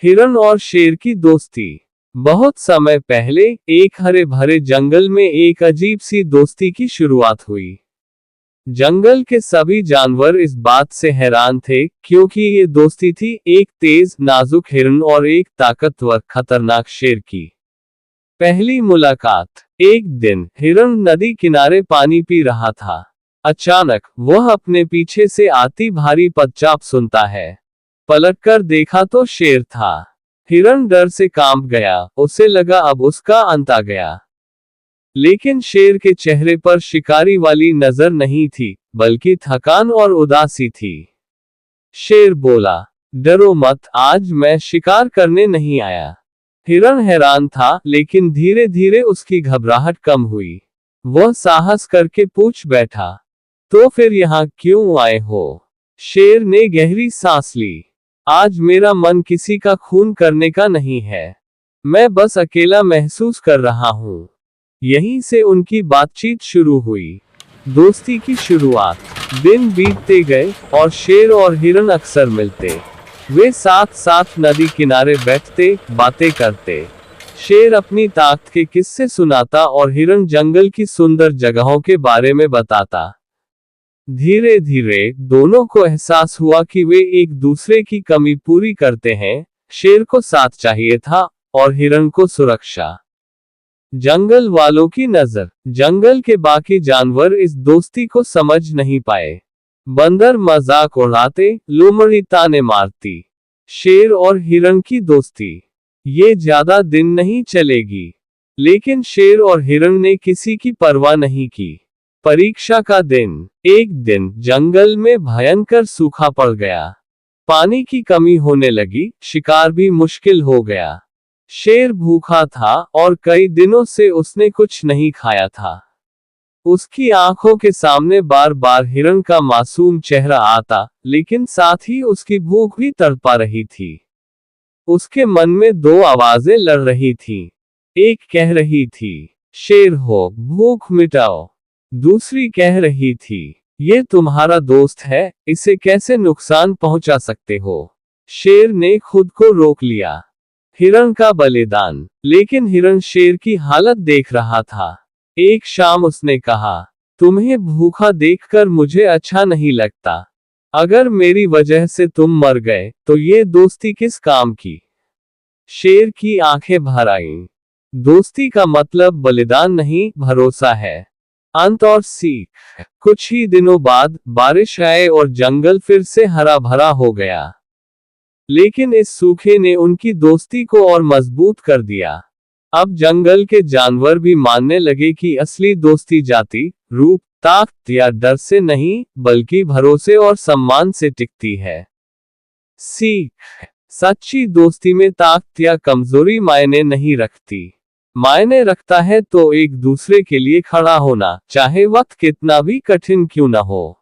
हिरण और शेर की दोस्ती। बहुत समय पहले एक हरे भरे जंगल में एक अजीब सी दोस्ती की शुरुआत हुई। जंगल के सभी जानवर इस बात से हैरान थे, क्योंकि ये दोस्ती थी एक तेज नाजुक हिरण और एक ताकतवर खतरनाक शेर की। पहली मुलाकात। एक दिन हिरण नदी किनारे पानी पी रहा था। अचानक वह अपने पीछे से आती भारी पदचाप सुनता है। पलटकर देखा तो शेर था। हिरण डर से कांप गया, उसे लगा अब उसका अंत आ गया। लेकिन शेर के चेहरे पर शिकारी वाली नजर नहीं थी, बल्कि थकान और उदासी थी। शेर बोला, डरो मत, आज मैं शिकार करने नहीं आया। हिरण हैरान था, लेकिन धीरे धीरे उसकी घबराहट कम हुई। वह साहस करके पूछ बैठा, तो फिर यहाँ क्यों आए हो? शेर ने गहरी सांस ली। आज मेरा मन किसी का खून करने का नहीं है। मैं बस अकेला महसूस कर रहा हूँ। यहीं से उनकी बातचीत शुरू हुई। दोस्ती की शुरुआत। दिन बीतते गए और शेर और हिरण अक्सर मिलते। वे साथ साथ नदी किनारे बैठते, बातें करते। शेर अपनी ताकत के किस्से सुनाता और हिरण जंगल की सुंदर जगहों के बारे में बताता। धीरे धीरे दोनों को एहसास हुआ कि वे एक दूसरे की कमी पूरी करते हैं। शेर को साथ चाहिए था और हिरण को सुरक्षा। जंगल वालों की नजर। जंगल के बाकी जानवर इस दोस्ती को समझ नहीं पाए। बंदर मजाक उड़ाते, लोमड़ी ताने मारती। शेर और हिरण की दोस्ती ये ज्यादा दिन नहीं चलेगी। लेकिन शेर और हिरण ने किसी की परवाह नहीं की। परीक्षा का दिन। एक दिन जंगल में भयंकर सूखा पड़ गया। पानी की कमी होने लगी, शिकार भी मुश्किल हो गया। शेर भूखा था और कई दिनों से उसने कुछ नहीं खाया था। उसकी आंखों के सामने बार बार हिरण का मासूम चेहरा आता, लेकिन साथ ही उसकी भूख भी तड़पा रही थी। उसके मन में दो आवाजें लड़ रही थीं। एक कह रही थी, शेर हो, भूख मिटाओ। दूसरी कह रही थी, ये तुम्हारा दोस्त है, इसे कैसे नुकसान पहुंचा सकते हो? शेर ने खुद को रोक लिया। हिरण का बलिदान। लेकिन हिरण शेर की हालत देख रहा था। एक शाम उसने कहा, तुम्हें भूखा देखकर मुझे अच्छा नहीं लगता। अगर मेरी वजह से तुम मर गए, तो ये दोस्ती किस काम की? शेर की आंखें भर आईं। दोस्ती का मतलब बलिदान नहीं, भरोसा है। अंत और सीख। कुछ ही दिनों बाद बारिश आए और जंगल फिर से हरा भरा हो गया। लेकिन इस सूखे ने उनकी दोस्ती को और मजबूत कर दिया। अब जंगल के जानवर भी मानने लगे कि असली दोस्ती जाति, रूप, ताकत या डर से नहीं, बल्कि भरोसे और सम्मान से टिकती है। सीख। सच्ची दोस्ती में ताकत या कमजोरी मायने नहीं रखती। मायने रखता है तो एक दूसरे के लिए खड़ा होना, चाहे वक्त कितना भी कठिन क्यों न हो।